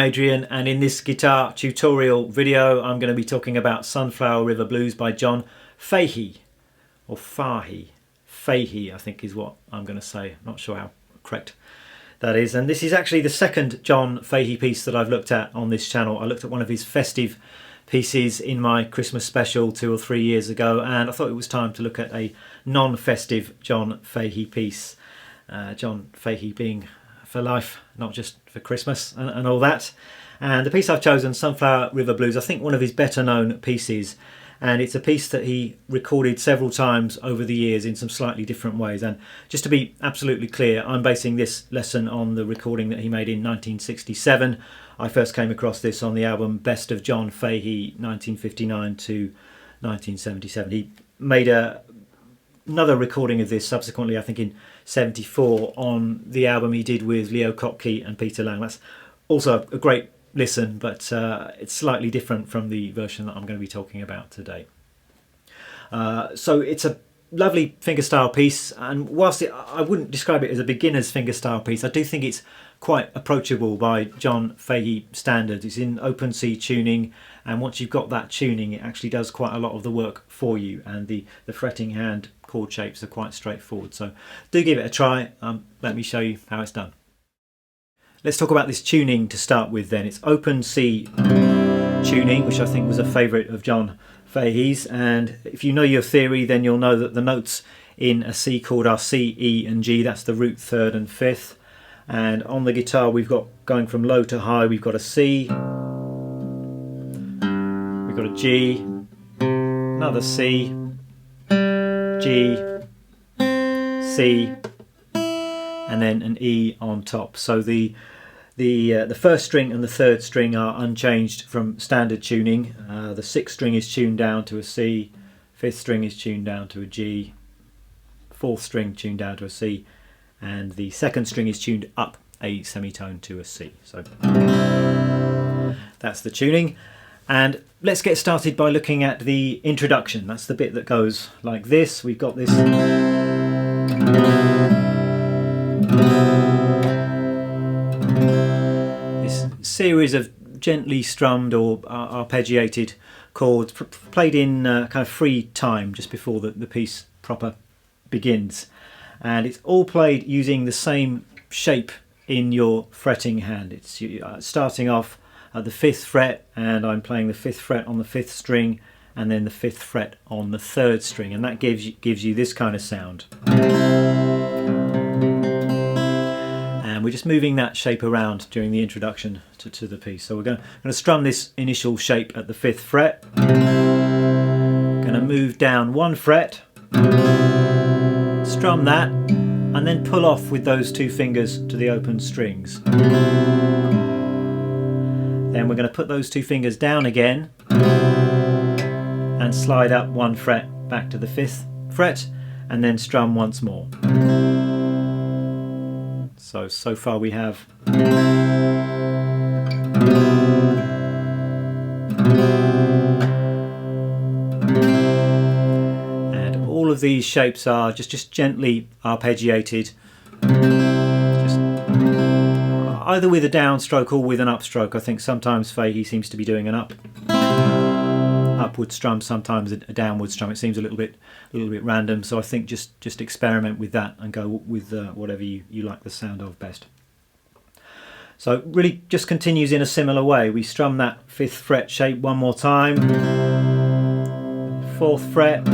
Adrian, and in this guitar tutorial video I'm going to be talking about Sunflower River Blues by John Fahey, or Fahey. Fahey I think is what I'm going to say, not sure how correct that is. And this is actually the second John Fahey piece that I've looked at on this channel. I looked at one of his festive pieces in my Christmas special 2 or 3 years ago, and I thought it was time to look at a non-festive John Fahey piece. John Fahey being for life, not just for Christmas and all that. And the piece I've chosen, Sunflower River Blues, I think one of his better known pieces, and it's a piece that he recorded several times over the years in some slightly different ways. And just to be absolutely clear, I'm basing this lesson on the recording that he made in 1967. I first came across this on the album Best of John Fahey 1959 to 1977. He made another recording of this subsequently, I think in 74, on the album he did with Leo Kottke and Peter Lang. That's also a great listen, but it's slightly different from the version that I'm going to be talking about today. So it's a lovely fingerstyle piece, and whilst I wouldn't describe it as a beginner's fingerstyle piece, I do think it's quite approachable by John Fahey standards. It's in open C tuning, and once you've got that tuning it actually does quite a lot of the work for you, and the fretting hand chord shapes are quite straightforward. So do give it a try. Let me show you how it's done. Let's talk about this tuning to start with then. It's open C tuning, which I think was a favourite of John Fahey's, and if you know your theory then you'll know that the notes in a C chord are C, E and G. That's the root, third and fifth. And on the guitar we've got, going from low to high, we've got a C, we've got a G, another C, G, C, and then an E on top. So the first string and the third string are unchanged from standard tuning. The sixth string is tuned down to a C, fifth string is tuned down to a G, fourth string tuned down to a C, and the second string is tuned up a semitone to a C. So that's the tuning. And let's get started by looking at the introduction. That's the bit that goes like this. We've got this series of gently strummed or arpeggiated chords played in kind of free time just before the piece proper begins. And it's all played using the same shape in your fretting hand. It's starting off at the 5th fret, and I'm playing the 5th fret on the 5th string and then the 5th fret on the 3rd string, and that gives you this kind of sound. And we're just moving that shape around during the introduction to the piece. So we're going to strum this initial shape at the 5th fret, going to move down 1 fret, strum that, and then pull off with those 2 fingers to the open strings. Then we're going to put those 2 fingers down again and slide up 1 fret back to the 5th fret, and then strum once more. So far we have all of these shapes are just gently arpeggiated, just either with a downstroke or with an upstroke. I think sometimes Fahey seems to be doing an upward strum, sometimes a downward strum. It seems a little bit random, so I think just experiment with that and go with whatever you like the sound of best. So it really just continues in a similar way. We strum that 5th fret shape one more time, 4th fret,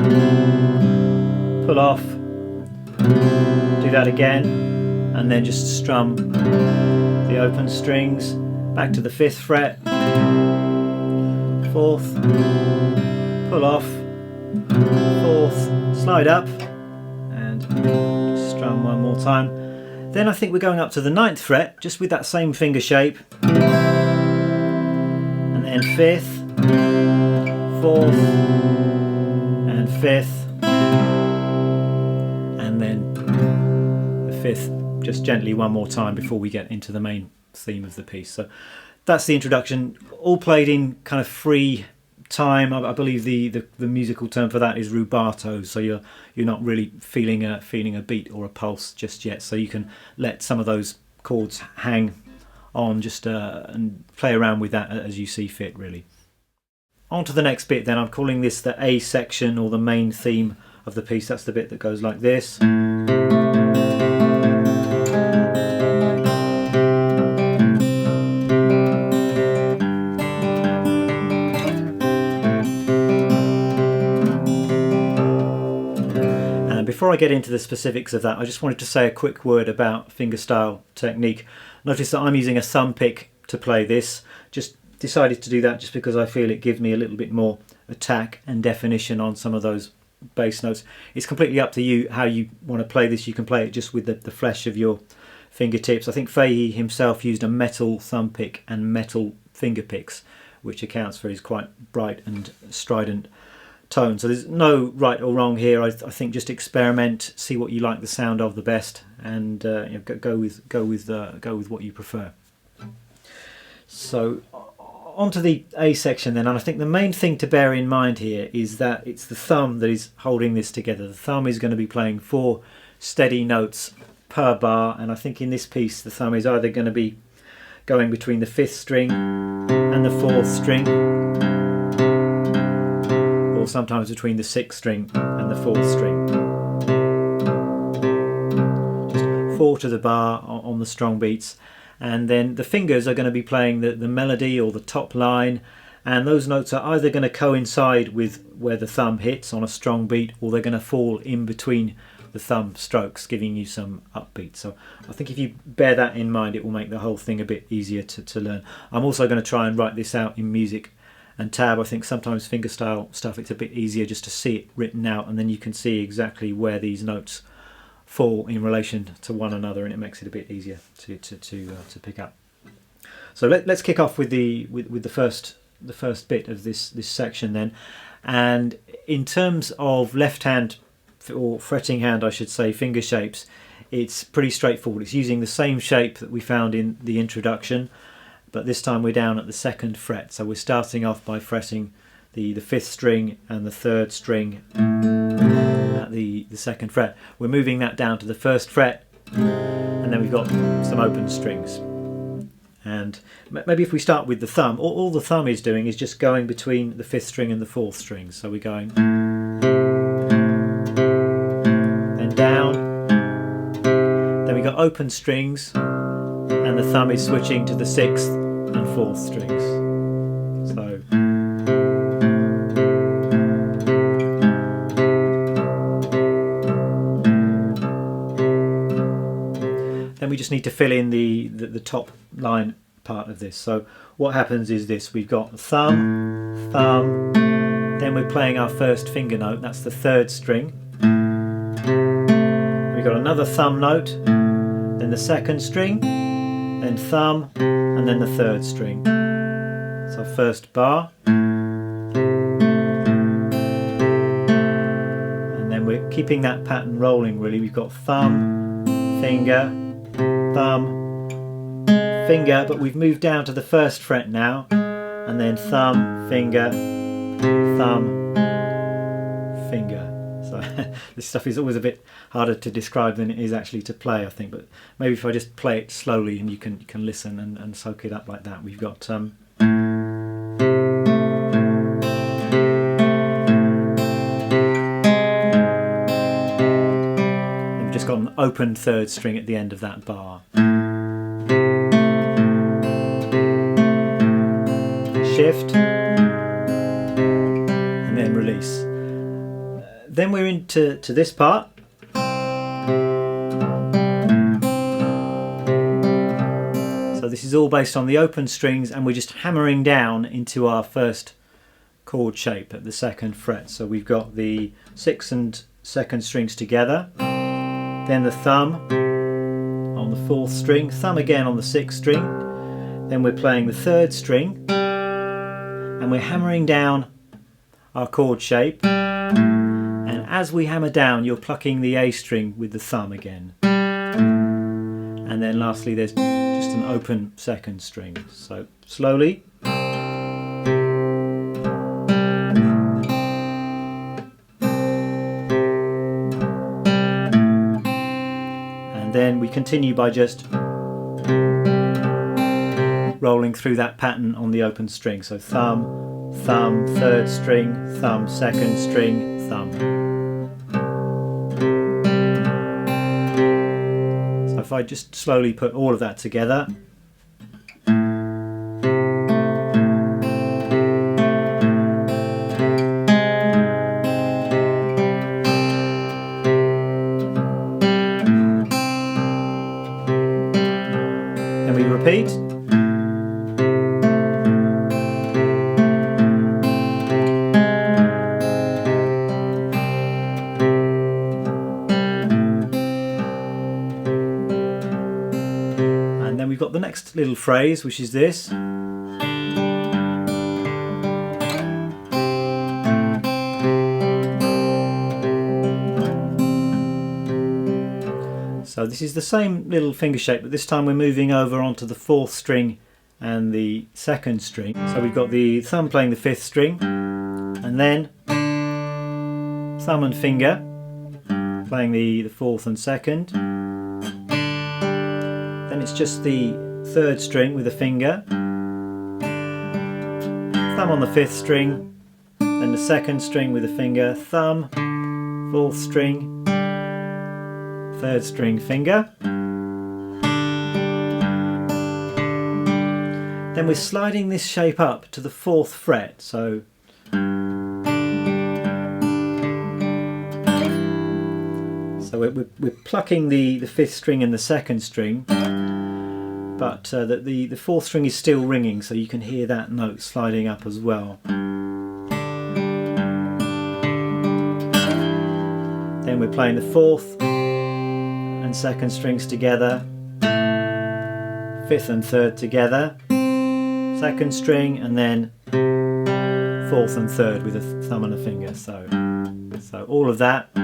pull off, do that again, and then just strum the open strings back to the 5th fret, 4th, pull off, 4th, slide up, and just strum one more time. Then I think we're going up to the 9th fret, just with that same finger shape, and then 5th, 4th, and 5th, and then the 5th just gently one more time before we get into the main theme of the piece. So that's the introduction, all played in kind of free time. I believe the musical term for that is rubato, so you're not really feeling a beat or a pulse just yet, so you can let some of those chords hang on, just and play around with that as you see fit, really. On to the next bit then. I'm calling this the A section, or the main theme of the piece. That's the bit that goes like this. Before I get into the specifics of that, I just wanted to say a quick word about fingerstyle technique. Notice that I'm using a thumb pick to play this. Just decided to do that just because I feel it gives me a little bit more attack and definition on some of those bass notes. It's completely up to you how you want to play this. You can play it just with the flesh of your fingertips. I think Fahey himself used a metal thumb pick and metal finger picks, which accounts for his quite bright and strident tone. So there's no right or wrong here. I think just experiment, see what you like the sound of the best, and go with what you prefer. So on to the A section then, and I think the main thing to bear in mind here is that it's the thumb that is holding this together. The thumb is going to be playing 4 steady notes per bar, and I think in this piece the thumb is either going to be going between the 5th string and the 4th string, or sometimes between the 6th string and the 4th string. Just 4 to the bar on the strong beats, and then the fingers are going to be playing the melody or the top line, and those notes are either going to coincide with where the thumb hits on a strong beat, or they're going to fall in between the thumb strokes, giving you some upbeat. So I think if you bear that in mind, it will make the whole thing a bit easier to learn. I'm also going to try and write this out in music and tab. I think sometimes fingerstyle stuff, it's a bit easier just to see it written out, and then you can see exactly where these notes fall in relation to one another, and it makes it a bit easier to pick up. So let's kick off with the first bit of this section then. And in terms of left hand, or fretting hand I should say, finger shapes, it's pretty straightforward. It's using the same shape that we found in the introduction, but this time we're down at the 2nd fret. So we're starting off by fretting the 5th string and the 3rd string at the 2nd fret. We're moving that down to the 1st fret, and then we've got some open strings. And maybe if we start with the thumb, all the thumb is doing is just going between the 5th string and the 4th string. So we're going then down, then we got open strings, and the thumb is switching to the 6th and 4th strings. So then we just need to fill in the top line part of this. So what happens is this: we've got thumb, thumb, then we're playing our first finger note, that's the 3rd string. We've got another thumb note, then the 2nd string, then thumb, and then the 3rd string. So first bar, and then we're keeping that pattern rolling really. We've got thumb, finger, thumb, finger, but we've moved down to the 1st fret now, and then thumb, finger, thumb, finger. So this stuff is always a bit harder to describe than it is actually to play, I think, but maybe if I just play it slowly and you can listen and soak it up like that. We've got we've just got an open 3rd string at the end of that bar. Shift, and then release. Then we're into this part. So this is all based on the open strings, and we're just hammering down into our first chord shape at the 2nd fret. So we've got the 6th and 2nd strings together, then the thumb on the 4th string, thumb again on the 6th string, then we're playing the 3rd string, and we're hammering down our chord shape, and as we hammer down you're plucking the A string with the thumb again, and then lastly there's just an open 2nd string. So slowly. And then we continue by just rolling through that pattern on the open string. So thumb, thumb, third string, thumb, second string, thumb. So if I just slowly put all of that together. Then we repeat. And then we've got the next little phrase, which is this. So this is the same little finger shape, but this time we're moving over onto the fourth string and the second string. So we've got the thumb playing the fifth string, and then thumb and finger playing the fourth and second. Then it's just the third string with a finger, thumb on the fifth string, then the second string with a finger, thumb, fourth string, third string, finger. Then we're sliding this shape up to the fourth fret. So we're plucking the fifth string and the second string, but the fourth string is still ringing, so you can hear that note sliding up as well. Then we're playing the fourth and second strings together, fifth and third together, second string, and then fourth and third with a thumb and a finger. So all of that.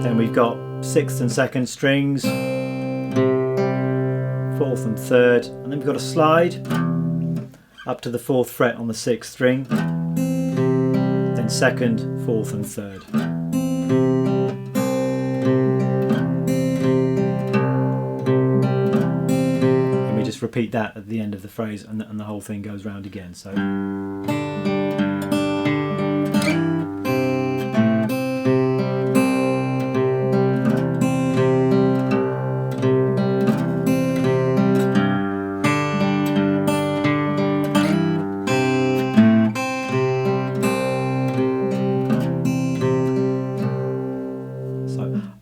Then we've got sixth and second strings, fourth and third, and then we've got a slide up to the fourth fret on the sixth string, then second, fourth and third. And we just repeat that at the end of the phrase, and the whole thing goes round again. So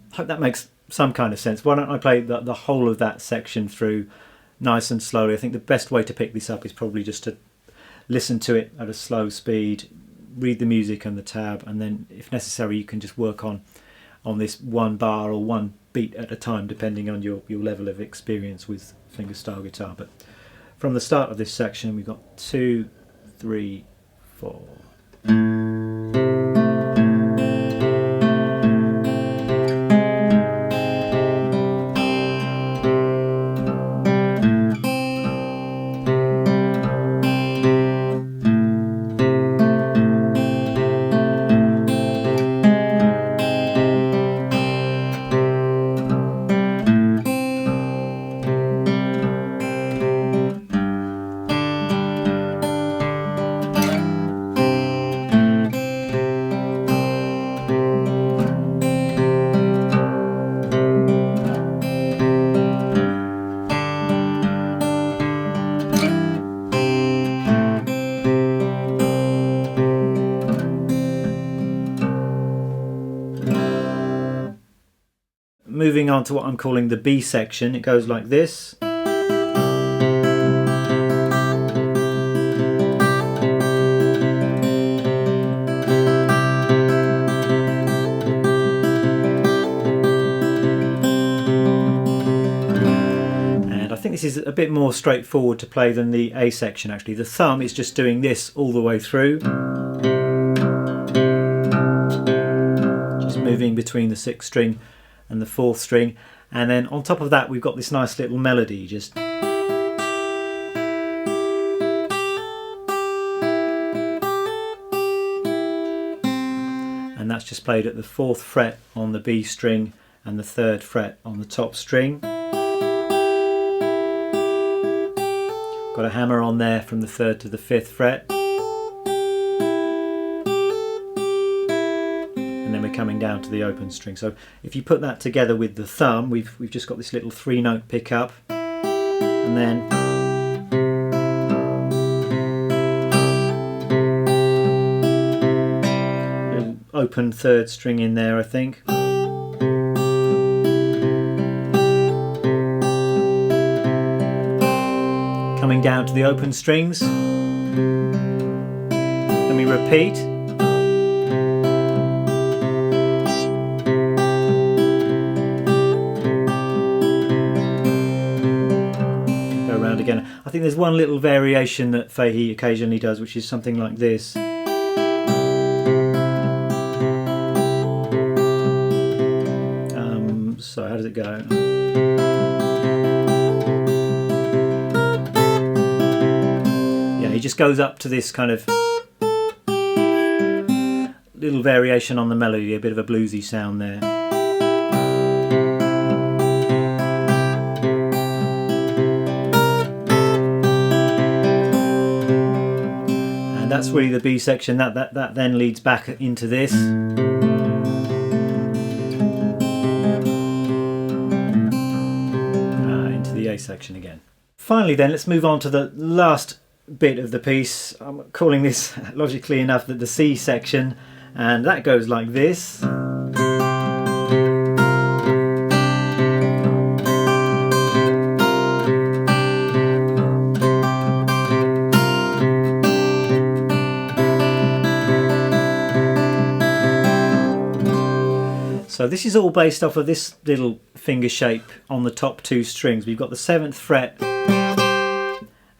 I hope that makes some kind of sense. Why don't I play the whole of that section through nice and slowly. I think the best way to pick this up is probably just to listen to it at a slow speed, read the music and the tab, and then if necessary you can just work on this one bar or one beat at a time, depending on your level of experience with fingerstyle guitar. But from the start of this section we've got 2, 3, 4. Moving on to what I'm calling the B section, it goes like this. And I think this is a bit more straightforward to play than the A section actually. The thumb is just doing this all the way through. Just moving between the sixth string and the fourth string, and then on top of that we've got this nice little melody, just and that's just played at the 4th fret on the B string and the 3rd fret on the top string. Got a hammer on there from the 3rd to the 5th fret. And then we're coming down to the open string. So if you put that together with the thumb, we've just got this little 3-note pickup, and then little open 3rd string in there, I think. Coming down to the open strings. Then we repeat. Go around again. I think there's one little variation that Fahey occasionally does, which is something like this. So how does it go? He just goes up to this kind of little variation on the melody, a bit of a bluesy sound there. And that's really the B section. That then leads back into this. Into the A section again. Finally then, let's move on to the last bit of the piece. I'm calling this, logically enough, the C section, and that goes like this. So this is all based off of this little finger shape on the top 2 strings. We've got the 7th fret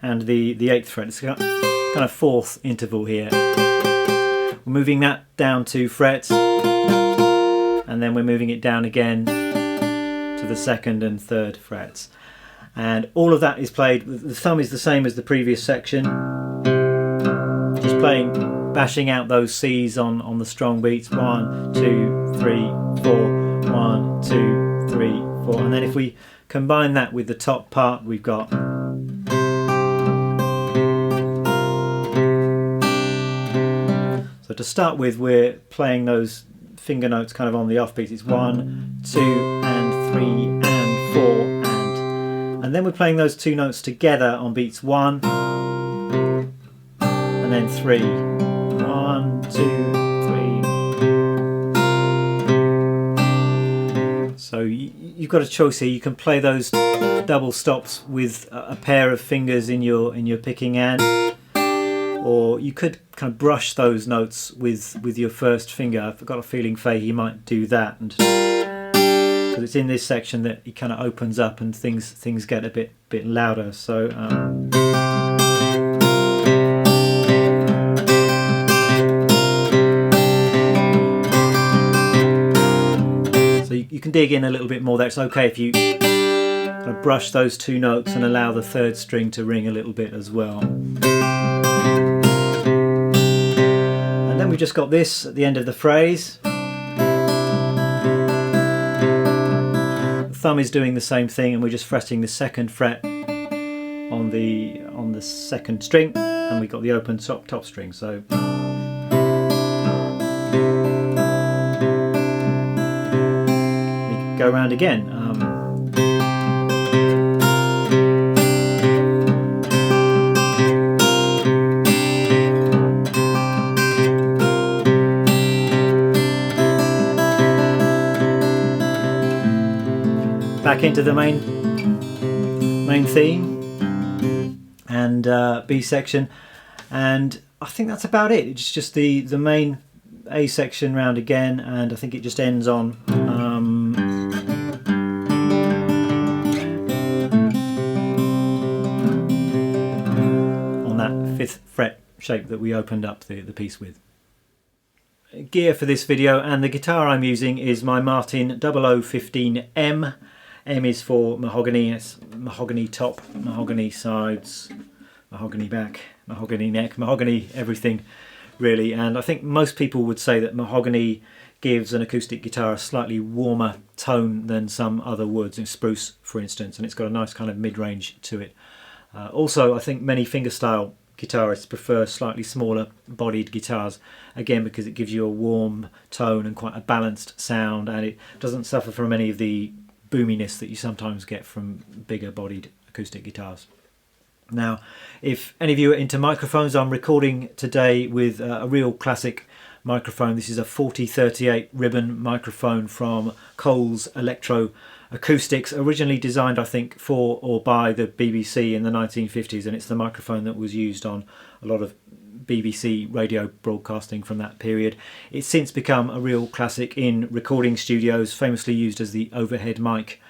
and the 8th fret. It's kind of 4th interval here. We're moving that down 2 frets, and then we're moving it down again to the 2nd and 3rd frets. And all of that is played, the thumb is the same as the previous section. Just bashing out those C's on the strong beats. 1, 2, 3, 4. 1, 2, 3, 4. And then if we combine that with the top part, we've got so to start with, we're playing those finger notes kind of on the off beats. It's 1, 2, and 3, and 4, and then we're playing those 2 notes together on beats 1, and then 3. 1, 2, 3. So you've got a choice here. You can play those double stops with a pair of fingers in your picking hand, or you could kind of brush those notes with your first finger. I've got a feeling Fahey might do that, and because it's in this section that he kind of opens up and things get a bit louder. So you can dig in a little bit more there. It's okay if you kind of brush those 2 notes and allow the 3rd string to ring a little bit as well. And then we've just got this at the end of the phrase. The thumb is doing the same thing, and we're just fretting the 2nd fret on the 2nd string, and we've got the open top string. So go around again. Back into the main theme and B section, and I think that's about it. It's just the main A section round again, and I think it just ends on that 5th fret shape that we opened up the piece with. Gear for this video, and the guitar I'm using is my Martin 0015M. M is for mahogany. It's mahogany top, mahogany sides, mahogany back, mahogany neck, mahogany everything really. And I think most people would say that mahogany gives an acoustic guitar a slightly warmer tone than some other woods, in spruce for instance, and it's got a nice kind of mid-range to it. Also, I think many fingerstyle guitarists prefer slightly smaller bodied guitars, again because it gives you a warm tone and quite a balanced sound, and it doesn't suffer from any of the boominess that you sometimes get from bigger bodied acoustic guitars. Now, if any of you are into microphones, I'm recording today with a real classic microphone. This is a 4038 ribbon microphone from Coles Electro Acoustics, originally designed I think for or by the BBC in the 1950s, and it's the microphone that was used on a lot of BBC radio broadcasting from that period. It's since become a real classic in recording studios, famously used as the overhead mic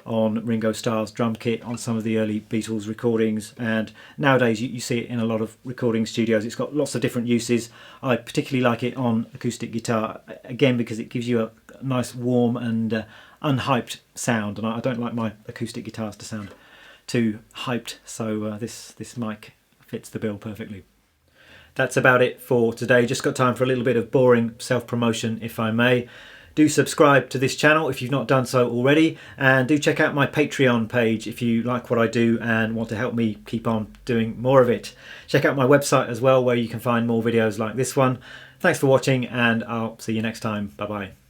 on Ringo Starr's drum kit on some of the early Beatles recordings, and nowadays you see it in a lot of recording studios. It's got lots of different uses. I particularly like it on acoustic guitar, again because it gives you a nice warm and unhyped sound, and I don't like my acoustic guitars to sound too hyped, so this mic fits the bill perfectly. That's about it for today. Just got time for a little bit of boring self-promotion, if I may. Do subscribe to this channel if you've not done so already, and do check out my Patreon page if you like what I do and want to help me keep on doing more of it. Check out my website as well, where you can find more videos like this one. Thanks for watching, and I'll see you next time. Bye bye.